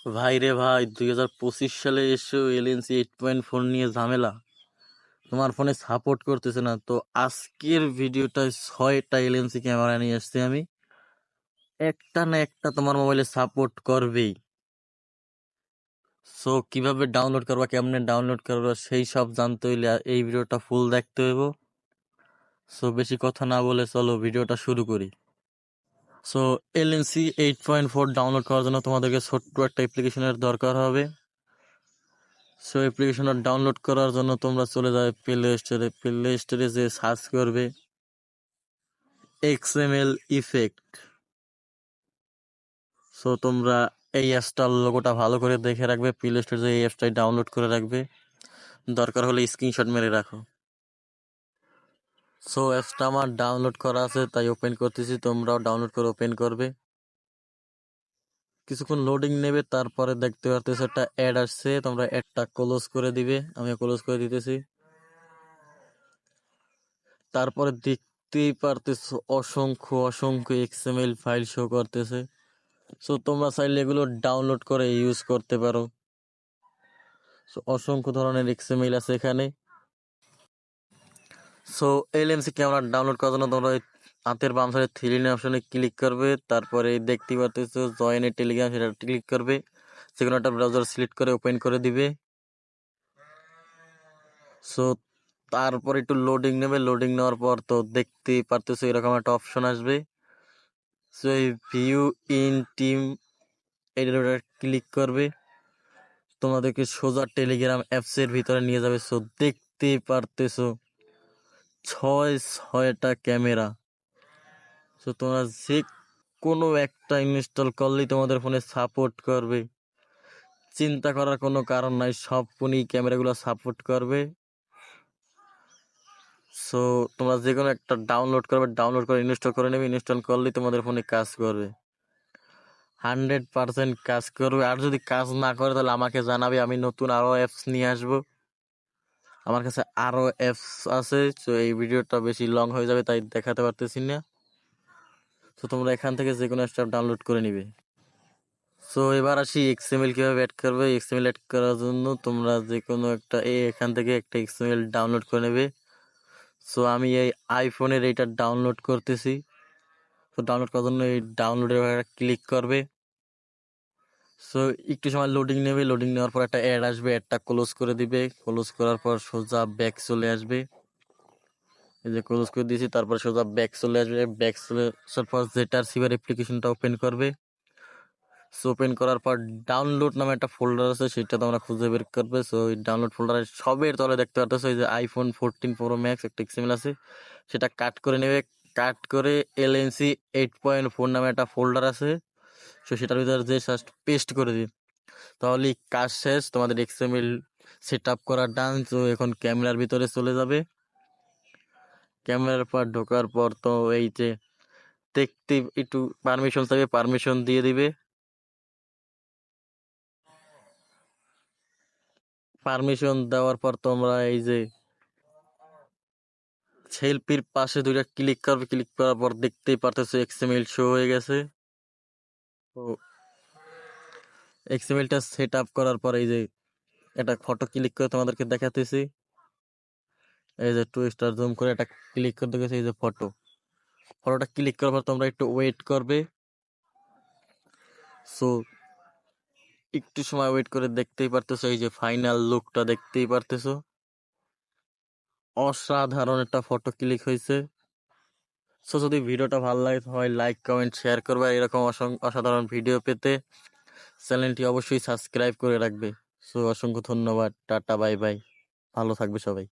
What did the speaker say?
ভাই রে ভাই, 2025 সালে এসেও এলএনসি 8.4 নিয়ে ঝামেলা। তোমার ফোনে সাপোর্ট করতেছে না। তো আজকের ভিডিওটায় 6টা এলএনসি ক্যামেরা নিয়ে আসছি আমি। একটা না একটা তোমার মোবাইলে সাপোর্ট করবেই। সো কিভাবে ডাউনলোড করবা, কেমনে ডাউনলোড করবা, সেই সব জানতে হইলে এই ভিডিওটা ফুল দেখতে হইব। সো বেশি কথা না বলে চলো ভিডিওটা শুরু করি। সো এলএনসি 8.4 ডাউনলোড করার জন্য তোমাদেরকে ছোট্ট একটা অ্যাপ্লিকেশনের দরকার হবে। সো অ্যাপ্লিকেশনটা ডাউনলোড করার জন্য তোমরা চলে যাবে প্লে স্টোরে যে সার্চ করবে XML ইফেক্ট। সো তোমরা এই অ্যাপসটার লোগোটা ভালো করে দেখে রাখবে, প্লে স্টোরে যে এই অ্যাপসটাই ডাউনলোড করে রাখবে, দরকার হলে স্ক্রিনশট মেরে রাখো। সো অ্যাপসটা আমার ডাউনলোড করা আছে, তাই ওপেন করতেছি, তোমরাও ডাউনলোড করে ওপেন করবে। কিছুক্ষণ লোডিং নেবে, তারপরে দেখতে পারতেছো একটা অ্যাড আসছে, তোমরা অ্যাডটা ক্লোজ করে দিবে। আমি ক্লোজ করে দিতেছি। তারপরে দেখতেই পারতেছো অসংখ্য অসংখ্য XML ফাইল শো করতেছে। সো তোমরা চাইলে এগুলো ডাউনলোড করে ইউজ করতে পারো। সো অসংখ্য ধরনের XML আছে এখানে। সো এলএমসি ক্যামেরা ডাউনলোড করার জন্য তোমরা হাতের বাম সাইডে থ্রি লাইন অপশনে ক্লিক করবে, তারপরে দেখতে পারতেছো জয়েন এ টেলিগ্রাম, সেটা ক্লিক করবে। সেখানে একটা ব্রাউজার সিলেক্ট করে ওপেন করে দিবে। সো তারপর একটু লোডিং নেবে, লোডিং নেওয়ার পর তো দেখতেই পারতেছো এরকম একটা অপশন আসবে। সো এই ভিউ ইন টিম এটার ক্লিক করবে, তোমাদেরকে সোজা টেলিগ্রাম অ্যাপসের ভিতরে নিয়ে যাবে। সো দেখতেই পারতেছো ছয়টা ক্যামেরা। সো তোমরা যে কোনো একটা ইনস্টল করলেই তোমাদের ফোনে সাপোর্ট করবে, চিন্তা করার কোনো কারণ নাই, সব ফোনই ক্যামেরাগুলো সাপোর্ট করবে। সো তোমরা যে কোনো একটা ডাউনলোড করবে, ডাউনলোড করে ইনস্টল করে নেবে, ইনস্টল করলেই তোমাদের ফোনে কাজ করবে, 100% কাজ করবে। আর যদি কাজ না করে তাহলে আমাকে জানাবে, আমি নতুন আরো অ্যাপস নিয়ে আসবো। আমার কাছে আরো অ্যাপস আছে। তো এই ভিডিওটা বেশি লং হয়ে যাবে, তাই দেখাতে পারতেছি না। তো তোমরা এখান থেকে যে কোনো একটা ডাউনলোড করে নিবে। সো এবার আসি XML কিভাবে অ্যাড করবে। XML অ্যাড করার জন্য তোমরা যে কোনো একটা এখান থেকে একটা XML ডাউনলোড করে নেবে। সো আমি এই আইফোনের এইটা ডাউনলোড করতেছি। তো ডাউনলোড করার জন্য এই ডাউনলোডের ক্লিক করবে। সো একটু সময় লোডিং নেবে, লোডিং নেওয়ার পর একটা অ্যাড আসবে, অ্যাডটা ক্লোজ করে দিবে। ক্লোজ করার পর সোজা ব্যাক চলে আসবে। এই যে ক্লোজ করে দিয়েছি, তারপর সোজা ব্যাক চলে আসবে। ব্যাক চলে আসার পর জেটার সিভার অ্যাপ্লিকেশনটা ওপেন করবে। সো ওপেন করার পর ডাউনলোড নামে একটা ফোল্ডার আছে, সেটা তোমরা খুঁজে বের করবে। সো ওই ডাউনলোড ফোল্ডারে সবের তলে দেখতে পারতেছো এই যে iPhone 14 Pro Max একটা XML আছে, সেটা কাট করে নেবে। কাট করে LNC 8.4 নামে একটা ফোল্ডার আছে, সো সেটার ভিতরে যে জাস্ট পেস্ট করে দিই, তাহলেই কাজ শেষ, তোমাদের XML সেট আপ করা ডান। তো এখন ক্যামেরার ভিতরে চলে যাবে। ক্যামেরার পর ঢোকার পর তো এই যে দেখতে একটু পারমিশন চাইবে, পারমিশন দিয়ে দিবে। পারমিশন দেওয়ার পর তোমরা এই যে সেলফির পাশে দুইটা ক্লিক করবে, ক্লিক করার পর দেখতেই পারতেছো XML শো হয়ে গেছে। তো XMLটা সেট আপ করার পর এই যে একটা ফটো ক্লিক করে তোমাদেরকে দেখাতেছি। এই যে 2 স্টার জুম করে একটা ক্লিক করতে গেছে, এই যে ফটোটা ক্লিক করার পর তোমরা একটু ওয়েট করবে। সো একটু সময় ওয়েট করে দেখতেই পারতেছো এই যে ফাইনাল লুকটা দেখতেই পারতেছো, অসাধারণ একটা ফটো ক্লিক হয়েছে। সো যদি ভিডিওটা ভালো লাগে হয় লাইক কমেন্ট শেয়ার করবে, আর এরকম অসাধারণ ভিডিও পেতে চ্যানেলটি অবশ্যই সাবস্ক্রাইব করে রাখবে। সো অসংখ্য ধন্যবাদ, টাটা বাই বাই, ভালো থাকবে সবাই।